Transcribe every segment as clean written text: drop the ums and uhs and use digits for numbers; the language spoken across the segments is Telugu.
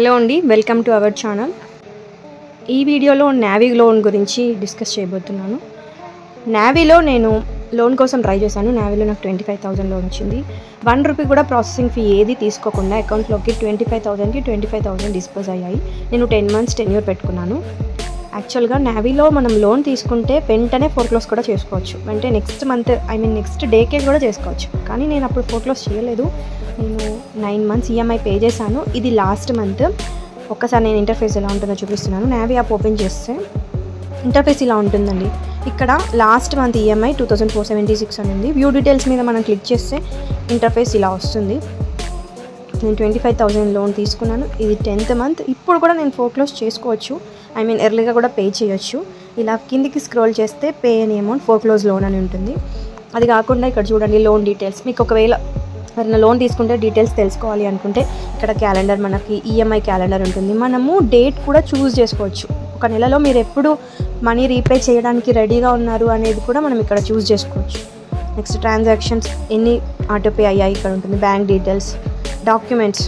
హలో అండి, వెల్కమ్ టు అవర్ ఛానల్. ఈ వీడియోలో నావీ లోన్ గురించి డిస్కస్ చేయబోతున్నాను. నావీలో నేను లోన్ కోసం ట్రై చేశాను. నావీలో నాకు 25,000 లోన్ వచ్చింది. 1 రూపీ కూడా ప్రాసెసింగ్ ఫీ ఏది తీసుకోకుండా అకౌంట్లోకి 25,000కి 25,000 డిస్పోజ్ అయ్యాయి. నేను 10 months టెన్యూర్ పెట్టుకున్నాను. యాక్చువల్గా నావీలో మనం లోన్ తీసుకుంటే వెంటనే ఫోర్క్లోజ్ కూడా చేసుకోవచ్చు. అంటే నెక్స్ట్ డేకే కూడా చేసుకోవచ్చు. కానీ నేను అప్పుడు ఫోర్క్లోజ్ చేయలేదు. నేను 9 months ఈఎంఐ పే చేశాను. ఇది లాస్ట్ మంత్. ఒక్కసారి నేను ఇంటర్ఫేస్ ఎలా ఉంటుందో చూపిస్తున్నాను. నావీ యాప్ ఓపెన్ చేస్తే ఇంటర్ఫేస్ ఇలా ఉంటుందండి. ఇక్కడ లాస్ట్ మంత్ ఈఎంఐ 2,476 అని ఉంది. వ్యూ డీటెయిల్స్ మీద మనం క్లిక్ చేస్తే ఇంటర్ఫేస్ ఇలా వస్తుంది. నేను 25,000 లోన్ తీసుకున్నాను. ఇది 10th month. ఇప్పుడు కూడా నేను ఫోర్క్లోజ్ చేసుకోవచ్చు. ఎర్లీగా కూడా పే చేయొచ్చు. ఇలా కిందికి స్క్రోల్ చేస్తే పే ఎనీ అమౌంట్ ఫోర్క్లోజ్ లోన్ అని ఉంటుంది. అది కాకుండా ఇక్కడ చూడండి లోన్ డీటెయిల్స్. మీకు ఒకవేళ ఎవరైనా లోన్ తీసుకుంటే డీటెయిల్స్ తెలుసుకోవాలి అనుకుంటే ఇక్కడ క్యాలెండర్, మనకి ఈఎంఐ క్యాలెండర్ ఉంటుంది. మనము డేట్ కూడా చూస్ చేసుకోవచ్చు. ఒక నెలలో మీరు ఎప్పుడు మనీ రీపే చేయడానికి రెడీగా ఉన్నారు అనేది కూడా మనం ఇక్కడ చూస్ చేసుకోవచ్చు. నెక్స్ట్ ట్రాన్సాక్షన్స్ ఎన్ని ఆటోపే అయ్యాయి ఇక్కడ ఉంటుంది. Bank details, documents,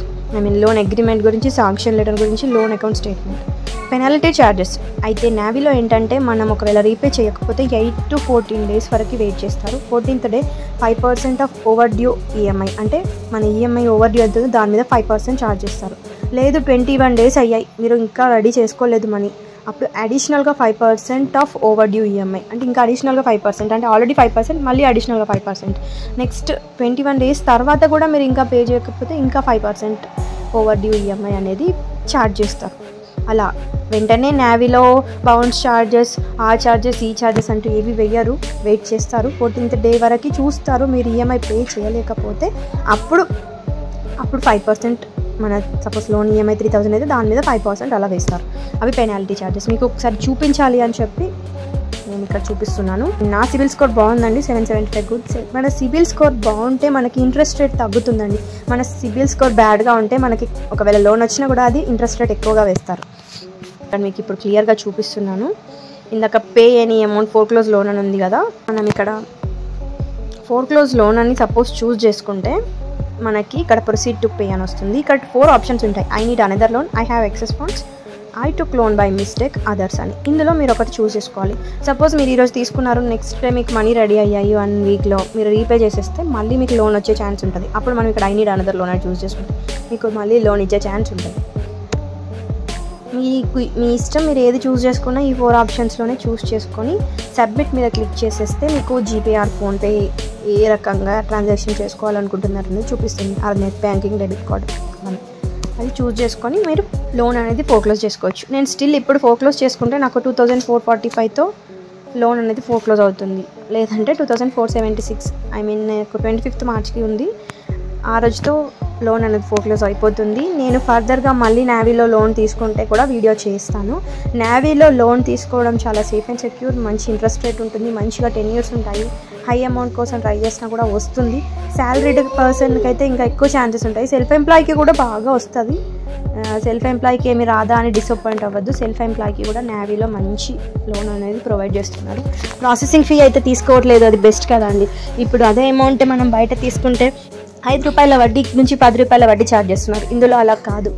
loan agreement గురించి, శాంక్షన్ లెటర్ గురించి, loan account statement. Penalty charges అయితే నావీలో ఏంటంటే మనం ఒకవేళ రీపే చేయకపోతే 8 to 14 days వరకు వెయిట్ చేస్తారు. 14th day 5% of over due EMI, అంటే మన ఈఎంఐ ఓవర్ డ్యూ అవుతుందో దాని మీద 5% ఛార్జ్ చేస్తారు. లేదు 21 days అయ్యాయి, మీరు ఇంకా రెడీ చేసుకోలేదు మనీ, అప్పుడు అడిషనల్గా 5% ఆఫ్ ఓవర్ డ్యూ ఈఎంఐ, అంటే ఇంకా అడిషనల్గా 5%, అంటే ఆల్రెడీ 5%, మళ్ళీ అడిషనల్గా 5%. నెక్స్ట్ 21 days తర్వాత కూడా మీరు ఇంకా పే చేయకపోతే ఇంకా 5% ఓవర్ డ్యూ ఈఎంఐ అనేది ఛార్జ్ చేస్తారు. అలా వెంటనే నావీలో బౌన్స్ ఛార్జెస్, ఆ ఛార్జెస్, ఈ ఛార్జెస్ అంటూ ఏవి వెయ్యరు. వెయిట్ చేస్తారు. 14th day వరకు చూస్తారు. మీరు ఈఎంఐ పే చేయలేకపోతే అప్పుడు 5%, మన సపోజ్ లోన్ ఈఎంఐ 3,000 అయితే దాని మీద 5% అలా వేస్తారు. అవి పెనాల్టీ ఛార్జెస్. మీకు ఒకసారి చూపించాలి అని చెప్పి నేను ఇక్కడ చూపిస్తున్నాను. నా సిబిల్ స్కోర్ బాగుందండి, 775 గుడ్. మన సిబిల్ స్కోర్ బాగుంటే మనకి ఇంట్రెస్ట్ రేట్ తగ్గుతుందండి. మన సిబిల్ స్కోర్ బ్యాడ్గా ఉంటే మనకి ఒకవేళ లోన్ వచ్చినా కూడా అది ఇంట్రెస్ట్ రేట్ ఎక్కువగా వేస్తారు. ఇక్కడ మీకు ఇప్పుడు క్లియర్గా చూపిస్తున్నాను. ఇందాక పే ఎనీ అమౌంట్ ఫోర్క్లోజ్ లోన్ అని ఉంది కదా, మనం ఇక్కడ ఫోర్క్లోజ్ లోన్ అని సపోజ్ చూస్ చేసుకుంటే మనకి ఇక్కడ ప్రొసీడ్ టు పే అని వస్తుంది. ఇక్కడ 4 options ఉంటాయి. I need another loan, I have excess funds, I took loan by mistake, others అని. ఇందులో మీరు ఒకటి చూస్ చేసుకోవాలి. సపోజ్ మీరు ఈరోజు తీసుకున్నారు, నెక్స్ట్ డే మీకు మనీ రెడీ అయ్యాయి, 1 weekలో మీరు రీపే చేసేస్తే మళ్ళీ మీకు లోన్ వచ్చే ఛాన్స్ ఉంటుంది. అప్పుడు మనం ఇక్కడ ఐ నీడ్ అనదర్ లోన్ అని చూస్ చేసుకుంటే మీకు మళ్ళీ లోన్ ఇచ్చే ఛాన్స్ ఉంటుంది. మీ ఇష్టం, మీరు ఏది చూస్ చేసుకున్నా ఈ 4 optionsలోనే చూస్ చేసుకొని సబ్మిట్ మీద క్లిక్ చేసేస్తే మీకు జీపేఆర్, ఫోన్పే ఏ రకంగా ట్రాన్సాక్షన్ చేసుకోవాలనుకుంటున్నారనేది చూపిస్తుంది. అది నెట్ బ్యాంకింగ్, డెబిట్ కార్డ్ అని అది చూస్ చేసుకొని మీరు లోన్ అనేది ఫోర్క్లోజ్ చేసుకోవచ్చు. నేను స్టిల్ ఇప్పుడు ఫోర్క్లోజ్ చేసుకుంటే నాకు 2,445తో లోన్ అనేది ఫోర్క్లోజ్ అవుతుంది. లేదంటే 2,476, నాకు 25th Marchకి ఉంది. ఆ రోజుతో లోన్ అనేది ఫోర్క్లోజ్ అయిపోతుంది. నేను ఫర్దర్గా మళ్ళీ నావీలో లోన్ తీసుకుంటే కూడా వీడియో చేస్తాను. నావీలో లోన్ తీసుకోవడం చాలా సేఫ్ అండ్ సెక్యూర్. మంచి ఇంట్రెస్ట్ రేట్ ఉంటుంది, మంచిగా 10 years ఉంటాయి. హై అమౌంట్ కోసం ట్రై చేసినా కూడా వస్తుంది. శాలరీడ్ పర్సన్కి అయితే ఇంకా ఎక్కువ ఛాన్సెస్ ఉంటాయి. సెల్ఫ్ ఎంప్లాయ్కి కూడా బాగా వస్తుంది. సెల్ఫ్ ఎంప్లాయ్కి ఏమి రాదా అని డిసప్పాయింట్ అవ్వద్దు. సెల్ఫ్ ఎంప్లాయ్కి కూడా నావీలో మంచి లోన్ అనేది ప్రొవైడ్ చేస్తున్నారు. ప్రాసెసింగ్ ఫీ అయితే తీసుకోవట్లేదు, అది బెస్ట్ కదండి. ఇప్పుడు అదే అమౌంట్ మనం బయట తీసుకుంటే 5 రూపాయల వడ్డీ నుంచి 10 రూపాయల వడ్డీ ఛార్జ్ చేస్తున్నారు. ఇందులో అలా కాదు.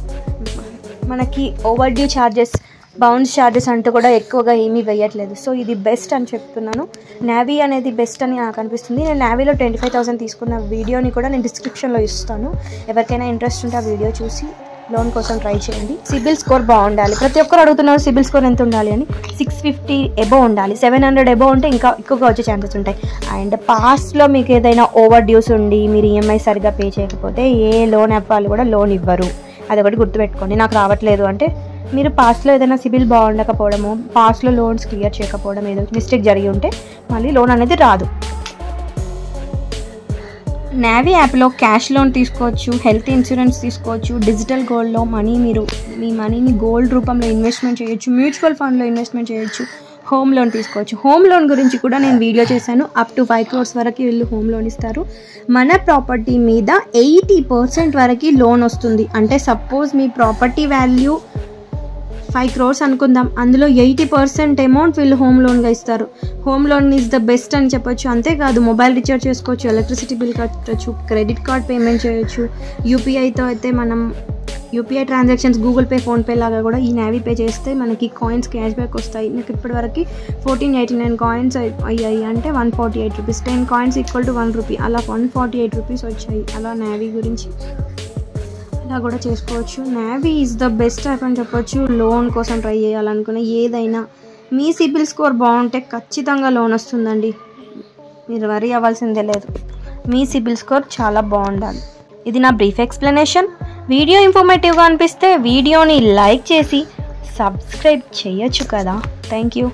మనకి over due charges, bounce charges అంటూ కూడా ఎక్కువగా ఏమీ వేయట్లేదు. సో ఇది బెస్ట్ అని చెప్తున్నాను. నావీ అనేది బెస్ట్ అని నాకు అనిపిస్తుంది. నేను నావీలో 25,000 తీసుకున్న వీడియోని కూడా నేను డిస్క్రిప్షన్లో ఇస్తాను. ఎవరికైనా ఇంట్రెస్ట్ ఉంటే ఆ వీడియో చూసి లోన్ కోసం ట్రై చేయండి. సిబిల్ స్కోర్ బాగుండాలి. ప్రతి ఒక్కరు అడుగుతున్నారు సిబిల్ స్కోర్ ఎంత ఉండాలి అని. 650 అబోవ్ ఉండాలి. 700 అబోవ్ ఉంటే ఇంకా ఎక్కువగా వచ్చే ఛాన్సెస్ ఉంటాయి. అండ్ పాస్ట్లో మీకు ఏదైనా ఓవర్ డ్యూస్ ఉండి మీరు ఈఎంఐ సరిగ్గా పే చేయకపోతే ఏ లోన్ యాప్ వాళ్ళు కూడా లోన్ ఇవ్వరు. అదొకటి గుర్తుపెట్టుకోండి. నాకు రావట్లేదు అంటే మీరు పాస్ట్లో ఏదైనా సిబిల్ బాగుండకపోవడము, పాస్ట్లో లోన్స్ క్లియర్ చేయకపోవడం, ఏదో మిస్టేక్ జరిగి ఉంటే మళ్ళీ లోన్ అనేది రాదు. నావీ యాప్లో క్యాష్ లోన్ తీసుకోవచ్చు, హెల్త్ ఇన్సూరెన్స్ తీసుకోవచ్చు, డిజిటల్ గోల్డ్లో మీ మనీని గోల్డ్ రూపంలో ఇన్వెస్ట్మెంట్ చేయొచ్చు, మ్యూచువల్ ఫండ్లో ఇన్వెస్ట్మెంట్ చేయొచ్చు, హోమ్ లోన్ తీసుకోవచ్చు. హోమ్ లోన్ గురించి కూడా నేను వీడియో చేశాను. up to 5 crores వరకు వీళ్ళు హోమ్ లోన్ ఇస్తారు. మన ప్రాపర్టీ మీద 80% వరకు లోన్ వస్తుంది. అంటే సపోజ్ మీ ప్రాపర్టీ వాల్యూ 5 crores అనుకుందాం, అందులో 80% అమౌంట్ వీళ్ళు హోమ్ లోన్గా ఇస్తారు. Home loan is the best అని చెప్పొచ్చు. అంతేకాదు మొబైల్ రీఛార్జ్ చేసుకోవచ్చు, ఎలక్ట్రిసిటీ బిల్ కట్టచ్చు, క్రెడిట్ కార్డ్ పేమెంట్ చేయొచ్చు. యూపీఐతో అయితే మనం UPI transactions Google pay, PhonePe లాగా కూడా ఈ నావీ పే చేస్తే మనకి కాయిన్స్ క్యాష్ బ్యాక్ వస్తాయి. నాకు ఇప్పటివరకు 1489 కాయిన్స్ అయ్యాయి, అంటే 148 rupees. 10 coins equal to 1 rupee, అలా 148 రూపీస్ వచ్చాయి. అలా నావీ గురించి ఇలా కూడా చేసుకోవచ్చు. Navy is the best app అని చెప్పొచ్చు. లోన్ కోసం ట్రై చేయాలనుకునే ఏదైనా మీ సిబిల్ స్కోర్ బాగుంటే ఖచ్చితంగా లోన్ వస్తుందండి, మీరు వరీ అవ్వాల్సిందే లేదు. మీ సిబిల్ స్కోర్ చాలా బాగుండాలి. ఇది నా బ్రీఫ్ ఎక్స్ప్లెనేషన్. వీడియో ఇన్ఫర్మేటివ్గా అనిపిస్తే వీడియోని లైక్ చేసి సబ్స్క్రైబ్ చేయొచ్చు కదా. Thank you.